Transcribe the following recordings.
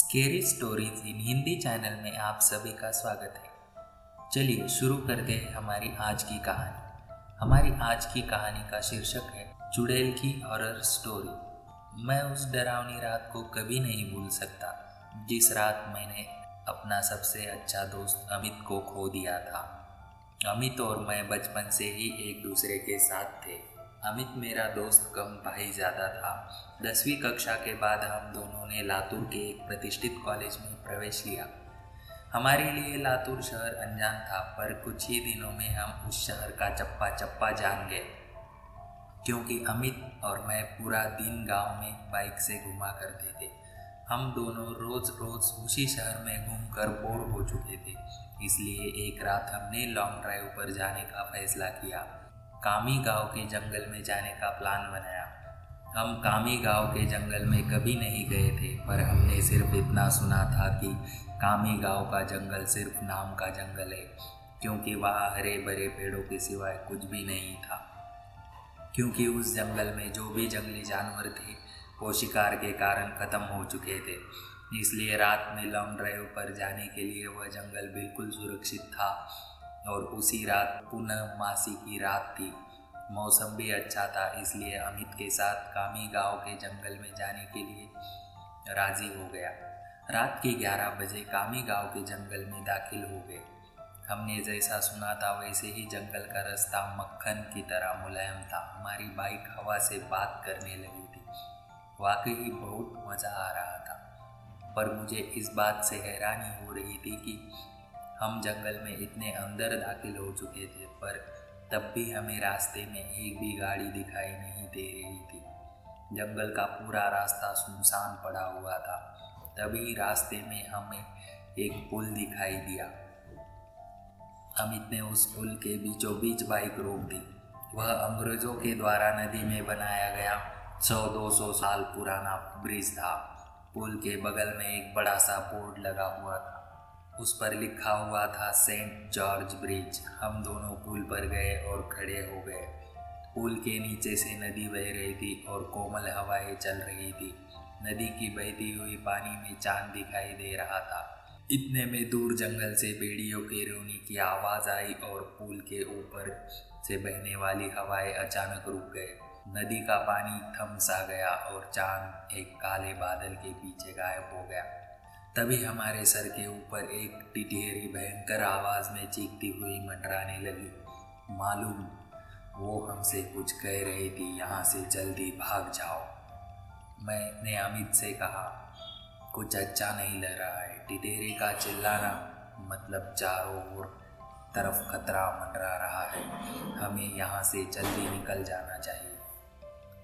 Scary stories in Hindi channel में आप सभी का स्वागत है। चलिए शुरू करते हैं हमारी आज की कहानी। हमारी आज की कहानी का शीर्षक है चुड़ैल की हॉरर स्टोरी। मैं उस डरावनी रात को कभी नहीं भूल सकता जिस रात मैंने अपना सबसे अच्छा दोस्त अमित को खो दिया था। अमित और मैं बचपन से ही एक दूसरे के साथ थे। अमित मेरा दोस्त कम भाई ज़्यादा था। 10वीं कक्षा के बाद हम दोनों ने लातूर के एक प्रतिष्ठित कॉलेज में प्रवेश लिया। हमारे लिए लातूर शहर अनजान था, पर कुछ ही दिनों में हम उस शहर का चप्पा चप्पा जान गए, क्योंकि अमित और मैं पूरा दिन गांव में बाइक से घुमा करते थे। हम दोनों रोज़ रोज़ उसी शहर में घूमकर बोर हो चुके थे, इसलिए एक रात हमने लॉन्ग ड्राइव पर जाने का फैसला किया। कामी गांव के जंगल में जाने का प्लान बनाया। हम कामी गांव के जंगल में कभी नहीं गए थे, पर हमने सिर्फ इतना सुना था कि कामी गांव का जंगल सिर्फ नाम का जंगल है, क्योंकि वहाँ हरे भरे पेड़ों के सिवाय कुछ भी नहीं था। क्योंकि उस जंगल में जो भी जंगली जानवर थे वो शिकार के कारण ख़त्म हो चुके थे, इसलिए रात में लॉन्ग ड्राइव पर जाने के लिए वह जंगल बिल्कुल सुरक्षित था। और उसी रात पूर्णमासी की रात थी। मौसम भी अच्छा था, इसलिए अमित के साथ कामी गांव के जंगल में जाने के लिए राजी हो गया। रात के 11 बजे कामी गांव के जंगल में दाखिल हो गए। हमने जैसा सुना था वैसे ही जंगल का रास्ता मक्खन की तरह मुलायम था। हमारी बाइक हवा से बात करने लगी थी। वाकई बहुत मज़ा आ रहा था, पर मुझे इस बात से हैरानी हो रही थी कि हम जंगल में इतने अंदर दाखिल हो चुके थे, पर तब भी हमें रास्ते में एक भी गाड़ी दिखाई नहीं दे रही थी। जंगल का पूरा रास्ता सुनसान पड़ा हुआ था। तभी रास्ते में हमें एक पुल दिखाई दिया। अमित ने उस पुल के बीचों बीच बाइक रोक दी। वह अंग्रेजों के द्वारा नदी में बनाया गया 100-200 साल पुराना ब्रिज था। पुल के बगल में एक बड़ा सा बोर्ड लगा हुआ था, उस पर लिखा हुआ था सेंट जॉर्ज ब्रिज। हम दोनों पुल पर गए और खड़े हो गए। पुल के नीचे से नदी बह रही थी और कोमल हवाएं चल रही थी। नदी की बहती हुई पानी में चांद दिखाई दे रहा था। इतने में दूर जंगल से भेड़ियों के रोने की आवाज़ आई और पुल के ऊपर से बहने वाली हवाएं अचानक रुक गए। नदी का पानी थम सा गया और चांद एक काले बादल के पीछे गायब हो गया। तभी हमारे सर के ऊपर एक टिटहरी भयंकर आवाज़ में चीखती हुई मंडराने लगी। मालूम वो हमसे कुछ कह रही थी, यहाँ से जल्दी भाग जाओ। मैंने अमित से कहा, कुछ अच्छा नहीं लग रहा है। टिटहरी का चिल्लाना मतलब चारों ओर तरफ खतरा मंडरा रहा है। हमें यहाँ से जल्दी निकल जाना चाहिए।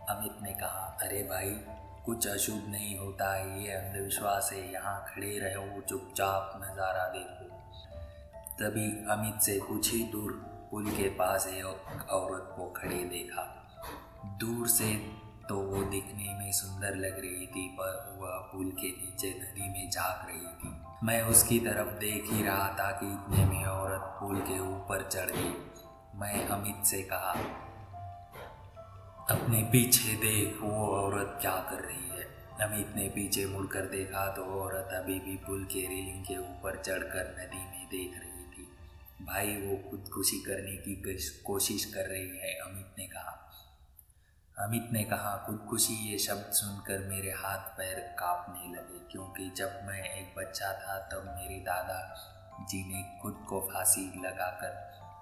अमित ने कहा, अरे भाई, कुछ अशुभ नहीं होता है, ये अंधविश्वास है। यहाँ खड़े रहो, चुपचाप नज़ारा देखो। तभी अमित से कुछ ही दूर पुल के पास एक औरत को खड़े देखा। दूर से तो वो दिखने में सुंदर लग रही थी, पर वह पुल के नीचे नदी में झांक रही थी। मैं उसकी तरफ देख ही रहा था कि इतने में औरत पुल के ऊपर चढ़ गई। मैं अमित से कहा, अपने पीछे देख, वो औरत क्या कर रही है। अमित ने पीछे मुड़कर देखा तो औरत अभी भी पुल के रेलिंग के ऊपर चढ़कर नदी में देख रही थी। भाई, वो खुदकुशी करने की कोशिश कर रही है, अमित ने कहा। खुदकुशी ये शब्द सुनकर मेरे हाथ पैर कांपने लगे, क्योंकि जब मैं एक बच्चा था तब मेरे दादा जी ने खुद को फांसी लगाकर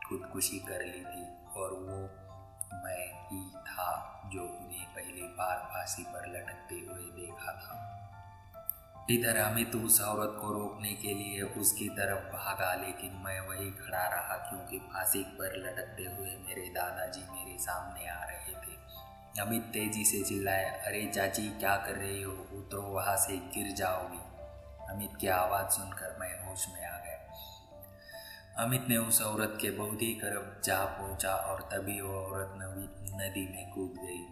खुदकुशी कर ली थी, और वो मैं ही था जो उन्हें पहली बार फांसी पर लटकते हुए देखा था। इधर अमित उस औरत को रोकने के लिए उसकी तरफ भागा, लेकिन मैं वही खड़ा रहा, क्योंकि फांसी पर लटकते हुए मेरे दादाजी मेरे सामने आ रहे थे। अमित तेजी से चिल्लाया, अरे चाची, क्या कर रही हो? उतरो, वहाँ से गिर जाओगी। अमित की आवाज़ सुनकर मैं होश में आ गया। अमित ने उस औरत के बहुत ही करीब जा पहुंचा और तभी वो औरत नदी में कूद गई।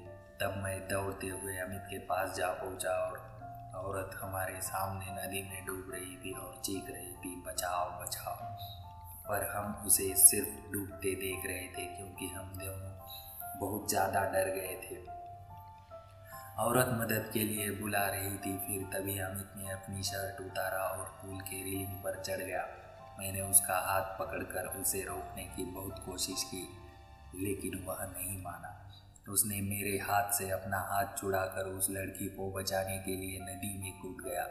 तब मैं दौड़ते हुए अमित के पास जा पहुंचा और औरत हमारे सामने नदी में डूब रही थी और चीख रही थी, बचाओ बचाओ। पर हम उसे सिर्फ डूबते देख रहे थे, क्योंकि हम दोनों बहुत ज़्यादा डर गए थे। औरत मदद के लिए बुला रही थी। फिर तभी अमित ने अपनी शर्ट उतारा और पुल के रेलिंग पर चढ़ गया। मैंने उसका हाथ पकड़कर उसे रोकने की बहुत कोशिश की, लेकिन वह नहीं माना। उसने मेरे हाथ से अपना हाथ छुड़ाकर उस लड़की को बचाने के लिए नदी में कूद गया।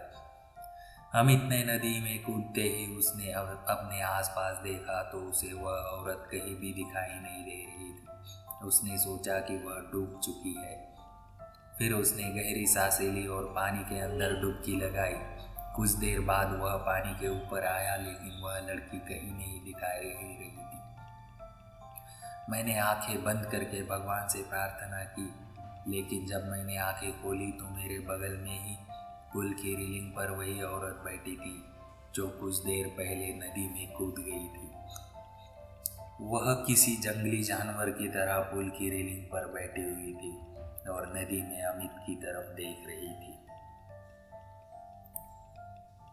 अमित ने नदी में कूदते ही उसने अपने आसपास देखा तो उसे वह औरत कहीं भी दिखाई नहीं दे रही थी। उसने सोचा कि वह डूब चुकी है। फिर उसने गहरी सांसें ली और पानी के अंदर डुबकी लगाई। कुछ देर बाद वह पानी के ऊपर आया, लेकिन वह लड़की कहीं नहीं दिखाई रही थी। मैंने आंखें बंद करके भगवान से प्रार्थना की, लेकिन जब मैंने आंखें खोली तो मेरे बगल में ही पुल की रेलिंग पर वही औरत बैठी थी जो कुछ देर पहले नदी में कूद गई थी। वह किसी जंगली जानवर की तरह पुल की रेलिंग पर बैठी हुई थी और नदी में अमित की तरफ देख रही थी।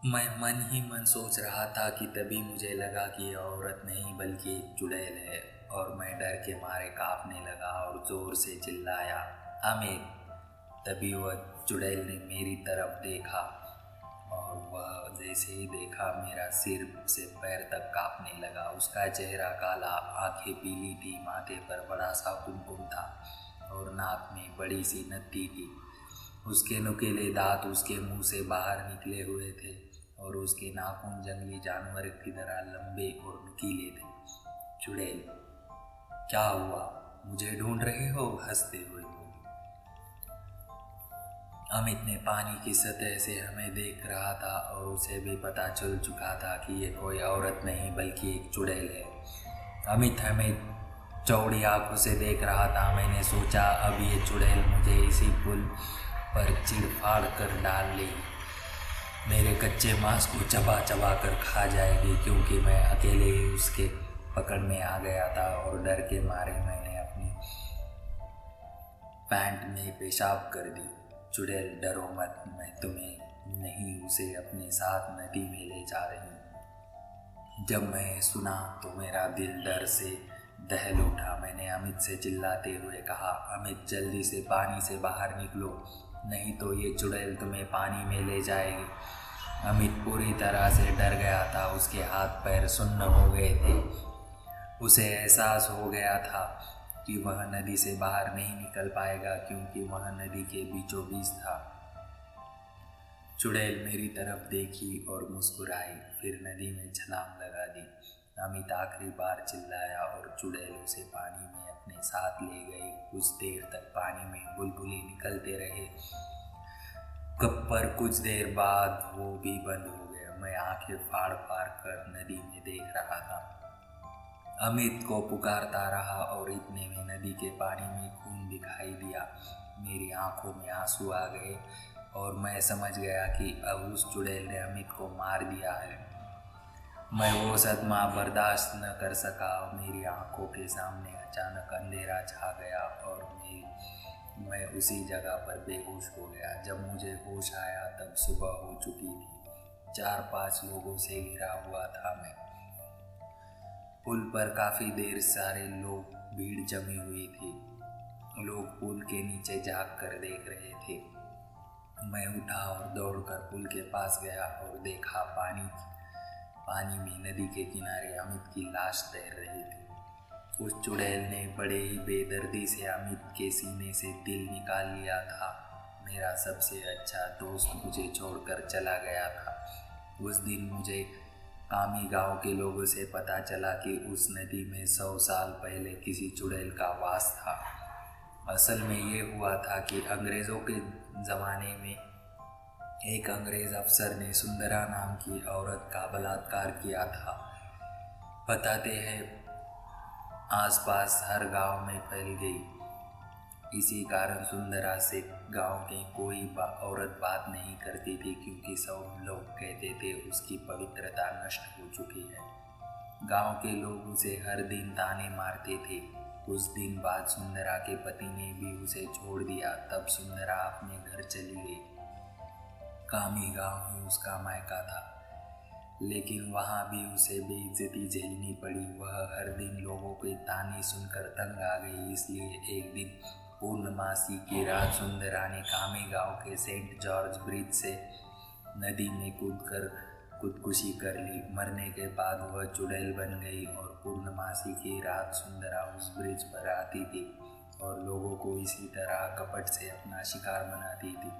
मैं मन ही मन सोच रहा था कि तभी मुझे लगा कि यह औरत नहीं बल्कि एक चुड़ैल है, और मैं डर के मारे कांपने लगा और जोर से चिल्लाया, अमित। तभी वह चुड़ैल ने मेरी तरफ देखा और वह जैसे ही देखा मेरा सिर से पैर तक कांपने लगा। उसका चेहरा काला, आंखें पीली थी, माथे पर बड़ा सा कुमकुम था और नाक में बड़ी सी नत्थी थी। उसके नुकीले दांत उसके मुंह से बाहर निकले हुए थे और उसके नाखून जंगली जानवर की तरह लंबे और नुकीले थे। चुड़ैल, क्या हुआ? मुझे ढूंढ रहे हो? हंसते हुए बोली। अमित ने पानी की सतह से हमें देख रहा था और उसे भी पता चल चुका था कि ये कोई औरत नहीं बल्कि एक चुड़ैल है। अमित हमें चौड़ी आंखों से देख रहा था। मैंने सोचा अब ये चुड़ैल मुझे इसी पुल पर चिड़फाड़ कर डाल लेगी, मेरे कच्चे मांस को चबा चबा कर खा जाएगी, क्योंकि मैं अकेले ही उसके पकड़ में आ गया था और डर के मारे मैंने अपनी पैंट में पेशाब कर दी। चुड़ैल, डरो मत, मैं तुम्हें नहीं उसे अपने साथ नदी में ले जा रही हूँ। जब मैं सुना तो मेरा दिल डर से दहल उठा। मैंने अमित से चिल्लाते हुए कहा, अमित जल्दी से पानी से बाहर निकलो, नहीं तो ये चुड़ैल तुम्हें पानी में ले जाएगी। अमित पूरी तरह से डर गया था। उसके हाथ पैर सुन्न हो गए थे। उसे एहसास हो गया था कि वह नदी से बाहर नहीं निकल पाएगा, क्योंकि वह नदी के बीचों बीच था। चुड़ैल मेरी तरफ देखी और मुस्कुराई, फिर नदी में छलांग लगा दी। अमित आखिरी बार चिल्लाया और चुड़ैल उसे पानी में अपने साथ ले गई। कुछ देर तक पानी में बुलबुले निकलते रहे, पर कुछ देर बाद वो भी बंद हो गया। मैं आंखें फाड़ फाड़ कर नदी में देख रहा था। अमित को पुकारता रहा और इतने में नदी के पानी में खून दिखाई दिया। मेरी आंखों में आंसू आ गए और मैं समझ गया कि अब उस चुड़ैल ने अमित को मार दिया है। मैं वो सदमा बर्दाश्त न कर सका। मेरी आंखों के सामने अचानक अंधेरा छा गया और मैं उसी जगह पर बेहोश हो गया। जब मुझे होश आया तब सुबह हो चुकी थी। 4-5 लोगों से घिरा हुआ था मैं। पुल पर काफ़ी देर सारे लोग भीड़ जमी हुई थी। लोग पुल के नीचे झाँक कर देख रहे थे। मैं उठा और दौड़कर पुल के पास गया और देखा पानी में नदी के किनारे अमित की लाश तैर रही थी। उस चुड़ैल ने बड़े ही बेदर्दी से अमित के सीने से दिल निकाल लिया था। मेरा सबसे अच्छा दोस्त मुझे छोड़कर चला गया था। उस दिन मुझे कामी गांव के लोगों से पता चला कि उस नदी में 100 साल पहले किसी चुड़ैल का वास था। असल में ये हुआ था कि अंग्रेज़ों के ज़माने में एक अंग्रेज़ अफसर ने सुंदरा नाम की औरत का बलात्कार किया था। बताते हैं आसपास हर गांव में फैल गई। इसी कारण सुंदरा से गांव की कोई औरत बात नहीं करती थी, क्योंकि सब लोग कहते थे उसकी पवित्रता नष्ट हो चुकी है। गांव के लोग उसे हर दिन ताने मारते थे। कुछ दिन बाद सुंदरा के पति ने भी उसे छोड़ दिया। तब सुंदरा अपने घर चली गई। कामी गांव ही उसका मायका था, लेकिन वहाँ भी उसे बेइज्जती झेलनी पड़ी। वह हर दिन लोगों के ताने सुनकर तंग आ गई, इसलिए एक दिन पूर्णमासी की रात सुंदरानी कामी गांव के सेंट जॉर्ज ब्रिज से नदी में कूदकर खुदकुशी कर ली। मरने के बाद वह चुड़ैल बन गई और पूर्णमासी की रात सुंदरा उस ब्रिज पर आती थी और लोगों को इसी तरह कपट से अपना शिकार बनाती थी।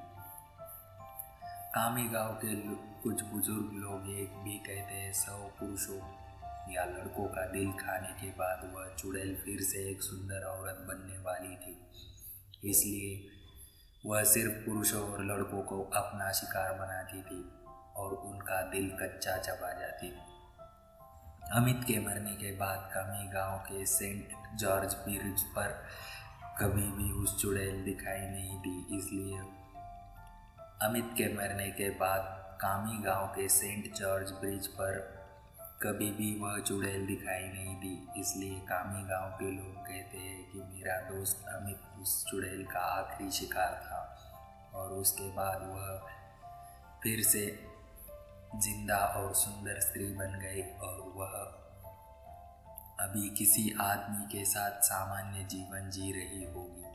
कामी गांव के कुछ बुजुर्ग लोग एक भी कहते हैं 100 पुरुषों या लड़कों का दिल खाने के बाद वह चुड़ैल फिर से एक सुंदर औरत बनने वाली थी, इसलिए वह सिर्फ पुरुषों और लड़कों को अपना शिकार बनाती थी और उनका दिल कच्चा चबा जाती थी। अमित के मरने के बाद कामी गांव के सेंट जॉर्ज ब्रिज पर कभी भी उस चुड़ैल दिखाई नहीं दी, इसलिए अमित के मरने के बाद कामी गांव के सेंट जॉर्ज ब्रिज पर कभी भी वह चुड़ैल दिखाई नहीं दी, इसलिए कामी गांव के लोग कहते हैं कि मेरा दोस्त अमित उस चुड़ैल का आखिरी शिकार था और उसके बाद वह फिर से जिंदा और सुंदर स्त्री बन गई और वह अभी किसी आदमी के साथ सामान्य जीवन जी रही होगी।